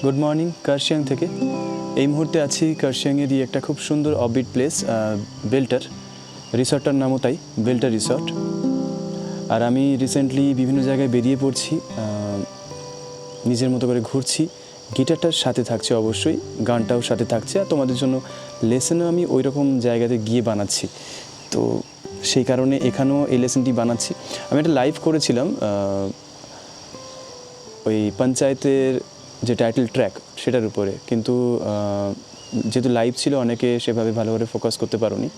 Good morning Kurseong থেকে। এই মুহূর্তে আছি কার্শিয়াংয়েরই একটা খুব সুন্দর অফবিট প্লেস, বেল্টার। রিসর্টটার নামও তাই, বেল্টার রিসর্ট। আর আমি রিসেন্টলি বিভিন্ন জায়গায় বেরিয়ে পড়ছি, নিজের মতো করে ঘুরছি। গিটারটার সাথে থাকছে অবশ্যই, গানটাও সাথে থাকছে, আর তোমাদের জন্য লেসনও আমি ওই রকম জায়গাতে গিয়ে বানাচ্ছি। তো সেই কারণে এখানেও এই লেসনটি বানাচ্ছি। আমি একটা লাইভ করেছিলাম ওই পঞ্চায়েতের যে টাইটেল ট্র্যাক সেটার উপরে, কিন্তু যেহেতু লাইভ ছিল অনেকে সেভাবে ভালোভাবে ফোকাস করতে পারোনি,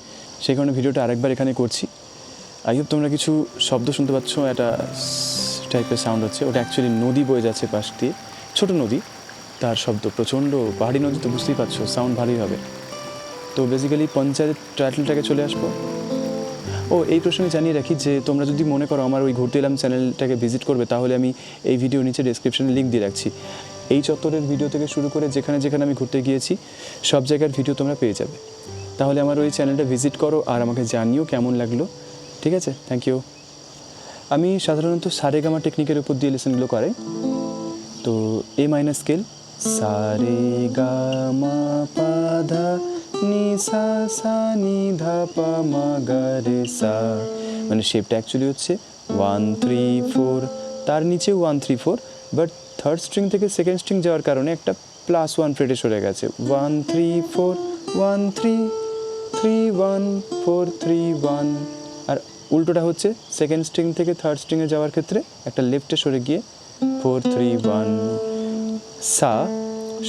সেই কারণে ভিডিওটা আরেকবার এখানে করছি। আই হোপ তোমরা কিছু শব্দ শুনতে পাচ্ছ, একটা টাইপের সাউন্ড হচ্ছে, ওটা অ্যাকচুয়ালি নদী বয়ে যাচ্ছে পাশ দিয়ে, ছোটো নদী, তার শব্দ প্রচণ্ড। পাহাড়ি নদী তো বুঝতেই পারছো, সাউন্ড ভালোই হবে। তো বেসিক্যালি পঞ্চায়েত টাইটেল ট্র্যাকে চলে আসবো। এই প্রসঙ্গে জানিয়ে রাখি যে তোমরা যদি মনে করো আমার ওই ঘুরতে এলাম চ্যানেলটাকে ভিজিট করবে, তাহলে আমি এই ভিডিও নিচে ডেসক্রিপশনে লিঙ্ক দিয়ে রাখছি। এই চত্বরের ভিডিও থেকে শুরু করে যেখানে যেখানে আমি ঘুরতে গিয়েছি সব জায়গার ভিডিও তোমরা পেয়ে যাবে। তাহলে আমার ওই চ্যানেলটা ভিজিট করো আর আমাকে জানিও কেমন লাগলো। ঠিক আছে, থ্যাংক ইউ। আমি সাধারণত সারেগামা টেকনিকের উপর দিয়ে লেসনগুলো করাই। তো এ মাইনার স্কেল, সারেগামা পা ধা নি সা সা নি ধা পা মা গা রে সা, মানে শেপটা অ্যাকচুয়ালি হচ্ছে 1 3 4, তার নিচে 1 3 4, বাট থার্ড স্ট্রিং থেকে সেকেন্ড স্ট্রিং যাওয়ার কারণে একটা +1 ফ্রেটে সরে গেছে। 1 3 4 1 3 3 1 4 3 1। আর উল্টোটা হচ্ছে সেকেন্ড স্ট্রিং থেকে থার্ড স্ট্রিংয়ে যাওয়ার ক্ষেত্রে একটা লেফটে সরে গিয়ে 4 3 1। সা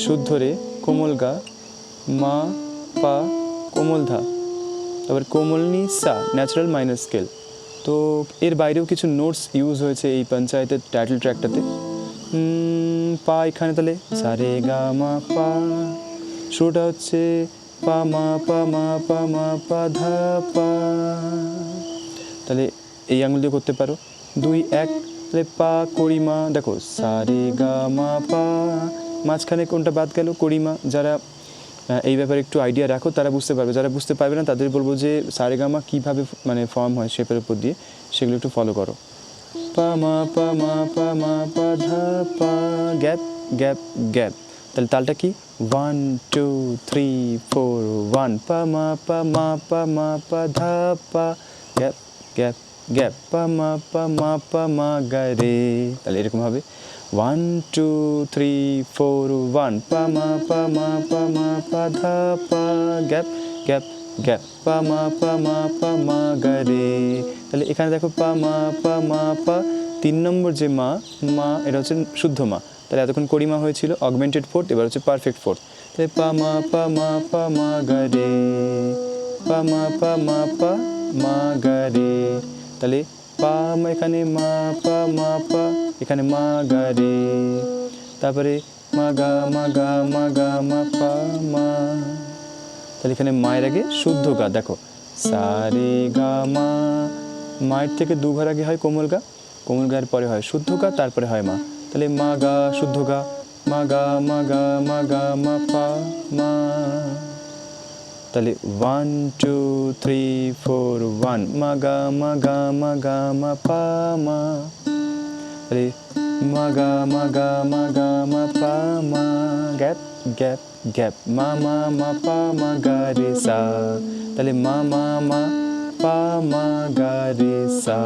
শুদ্ধ রে, কোমল গা, মা পা কোমল ধা, তারপর কোমল নি সা, ন্যাচারাল মাইনর স্কেল। তো এর বাইরেও কিছু নোটস ইউজ হয়েছে এই পঞ্চায়েতের টাইটেল ট্র্যাকটাতে। পা এখানে তাহলে সা রে গা মা পা, শুরুটা হচ্ছে পা মা পা মা পা মা পা ধা পা, তাহলে এই আঙুল দিয়ে করতে পারো। 2 1, তাহলে পা কড়িমা, দেখো সা রে গা মা পা, মাঝখানে কোনটা বাদ গেল, কড়িমা। যারা এই ব্যাপারে একটু আইডিয়া রাখো তারা বুঝতে পারবে, যারা বুঝতে পারবে না তাদের বলবো যে সারেগামা কীভাবে মানে ফর্ম হয় শেপের উপর দিয়ে, সেগুলো একটু ফলো করো। পা মা পা মা পা মা পা ধা পা, গ্যাপ গ্যাপ গ্যাপ, তাহলে তালটা কি 1 2 3 4 1, পা মা পা মা পা মা পা ধা পা, গ্যাপ গ্যাপ গ্যাপ, পা মা পা মা গা রে, তাহলে এরকম হবে 1 2 3 4 1, পা মা পা ধা পা, গ্যাপ গ্যাপ গ্যাপ, পা মা পা গা রে। তাহলে এখানে দেখো পা মা পা, 3 নম্বর যে মা মা, এটা হচ্ছে শুদ্ধ মা। তাহলে এতক্ষণ কড়িমা হয়েছিল, অগমেন্টেড ফোর্থ, এবার হচ্ছে পারফেক্ট ফোর্থ। তাহলে পা মা গা রে, পা মা গা রে। তাহলে পা এখানে মা পা, এখানে মা গা রে, তারপরে মা গা পা মা, তাহলে এখানে মায়ের আগে শুদ্ধ গা, দেখো সা রে গা মা, মায়ের থেকে 2 ঘর আগে হয় কোমল গা, কোমল গায়ের পরে হয় শুদ্ধ গা, তারপরে হয় মা। তাহলে মা গা শুদ্ধ গা, মা গা মা পা মা। তাহলে 1 2 3 4 1, মা গা মা পা মা, তাহলে মা গা মা পা মা, গ্যাপ গ্যাপ গ্যাপ, মা পা মা গা রে সা, তাহলে মা পা মা গা রে সা।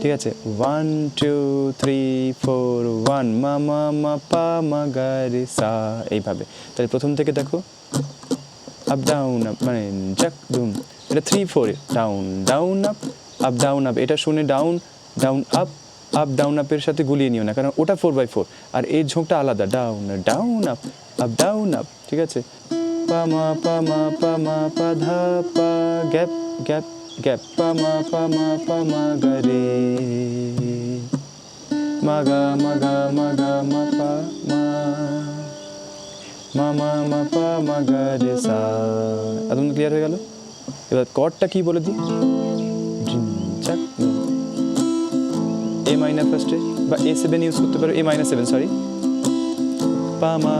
ঠিক আছে, 1 2 3 4 1, মা পা মা গা রে সা, এইভাবে। তাহলে প্রথম থেকে দেখো, আপ ডাউন আপ, মানে জাক দুম, এটা 3 4, down down up down up, এটা শুনে ডাউন ডাউন আপ ডাউন আপের সাথে গুলিয়ে নিও না, কারণ ওটা 4/4 আর এর ঝোঁকটা আলাদা, down down up down up. ঠিক আছে, পা মা পা ধা পা, গ্যাপ গ্যাপ গ্যাপ, পা মা গা রে, মা গা মা পা মা পা মা গা রে সা। একদম ক্লিয়ার হয়ে গেল। এবার কর্ডটা কি বলে দিই, এ মাইনার ফার্স্টে, বা A7 ইউজ করতে পারো, A-7 সরি, পা মা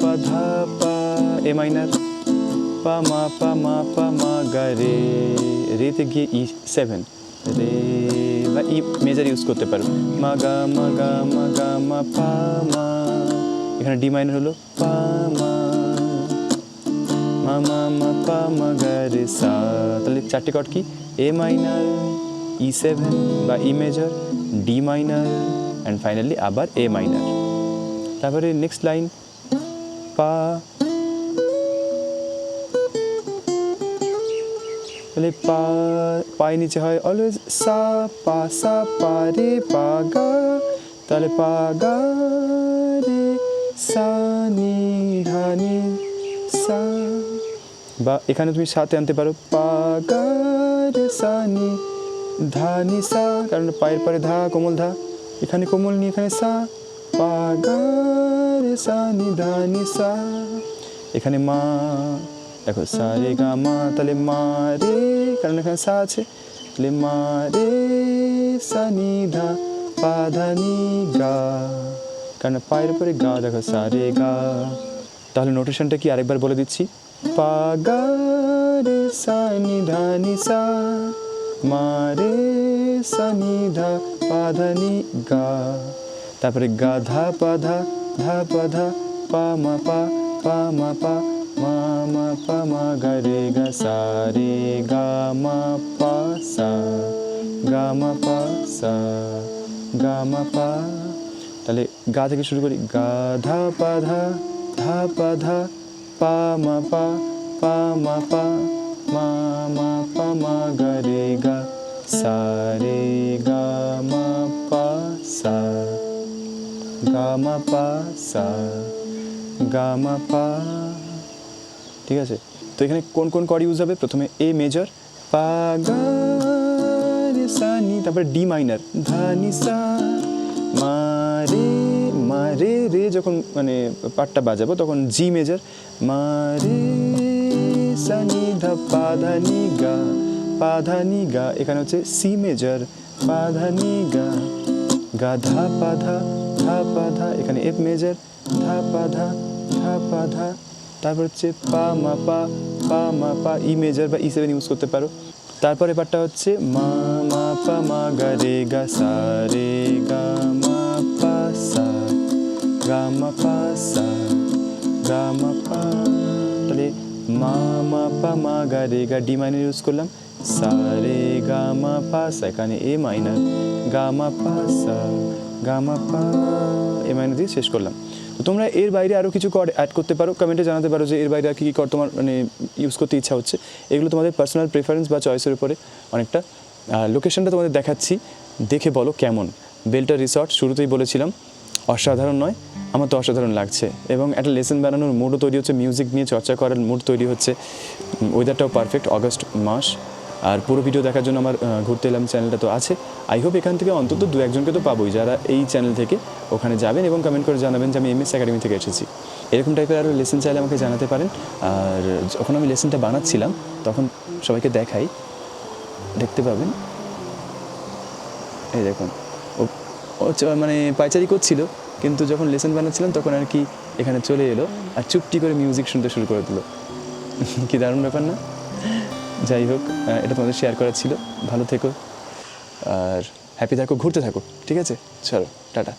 পা ধা পা, এ মাইনার, পা মা গা রে, রেতে গিয়ে E7 রে, বা ই মেজার ইউজ করতে পারো, মা গা মা পা মা, এখানে ডি মাইনর হলো পা মা মা মা মা পা মা গা রে সা। তাহলে 4টে কর্ড কি? এ মাইনার, E7 বা ই major, D minor and finally আবার এ মাইনার। তারপরে নেক্সট লাইন পা, তাহলে পা পায়ের নিচে হয় অলওয়েজ সা পা রে পা গা, তাহলে পা গা রে সা নি ধা নি সা, বা এখানে তুমি সাথে আনতে পারো পা গা রে সা নি ধা নি সা, কারণ পায়ের পরে ধা কোমল ধা, এখানে কোমল নি, এখানে সা পা গা রে সা নি ধা নি সা। এখানে মা, দেখো সা রে গা মা, তাহলে মা রে, কারণ এখানে সা আছে, তাহলে মা রে সা নি ধা পা ধা নি গা, কারণ পায়ের উপরে গা, দেখো সা রে গা। তাহলে নোটেশনটা কি আরেকবার বলে দিচ্ছি, পা গা রে সা নি ধা নি সা, মা রে সা নি ধা পা ধা নি গা, তারপরে গা ধা পা ধা পা মা পা মা পা মা মা পা মা গা রে গা সা রে গা মা পা সা, গা মা পা সা, গা মা পা। তাহলে গা থেকে শুরু করি, গা ধা পা ধা পা মা পা মা পা মা মা পা মা গা রে গা সা রে গা মা পা সা, গা মা পা সা, গা মা পা। ঠিক আছে, তো এখানে কোন কোন কর্ড ইউজ হবে? প্রথমে এ মেজর পা গা রে সা নি, তারপরে ডি মাইনার ধা নি সা, মা রে রে যখন মানে পাটটা বাজাবো তখন জি মেজর মা রে সা নি ধা পা ধা নি গা, এখানে হচ্ছে সি মেজর পা ধা নি গা, গা ধা পা ধা, এখানে এফ মেজর ধা পা ধা, তারপর হচ্ছে পা মা পা ই মেজর বা E7 ইউজ করতে পারো। তারপরে পার্টটা হচ্ছে মা মা পা মা গা রে গা সা রে গা মা পা সা, গা মা পা সা, গা মা পা। তাহলে মা মা পা মা গা রে গা ডি মাইনার ইউজ করলাম, সা রে গা মা পা সা, এখানে এ মাইনার গা মা পা সা, গা মা পা, এ মাইনার দিয়ে শেষ করলাম। তো তোমরা এর বাইরে আরও কিছু কর্ড অ্যাড করতে পারো, কমেন্টে জানাতে পারো যে এর বাইরে আর কী কী কর্ড তোমার মানে ইউজ করতে ইচ্ছা হচ্ছে। এগুলো তোমাদের পার্সোনাল প্রেফারেন্স বা চয়েসের উপরে অনেকটা। লোকেশনটা তোমাদের দেখাচ্ছি, দেখে বলো কেমন। বেলটা রিসর্ট শুরুতেই বলেছিলাম, অসাধারণ নয়? আমার তো অসাধারণ লাগছে, এবং একটা লেসন বানানোর মুডও তৈরি হচ্ছে, মিউজিক নিয়ে চর্চা করার মুড তৈরি হচ্ছে। ওয়েদারটাও পারফেক্ট, অগস্ট মাস। আর পুরো ভিডিও দেখার জন্য আমার ঘুরতে এলাম চ্যানেলটা তো আছে। আই হোপ এখান থেকে অন্তত 2-1জনকে তো পাবোই যারা এই চ্যানেল থেকে ওখানে যাবেন এবং কমেন্ট করে জানাবেন যে আমি MS একাডেমি থেকে এসেছি। এরকম টাইপের আরও লেসন চাইলে আমাকে জানাতে পারেন। আর যখন আমি লেসনটা বানাচ্ছিলাম তখন সবাইকে দেখাই, দেখতে পাবেন, এই দেখুন ও মানে পায়চারি করছিল, কিন্তু যখন লেসন বানাচ্ছিলাম তখন আর কি এখানে চলে এলো আর চুপটি করে মিউজিক শুনতে শুরু করে দিল। কি দারুণ ব্যাপার না? যাই হোক, এটা তোমাদের শেয়ার করার ছিল। ভালো থেকো আর হ্যাপি থাকো, ঘুরতে থাকো, ঠিক আছে? চলো টাটা।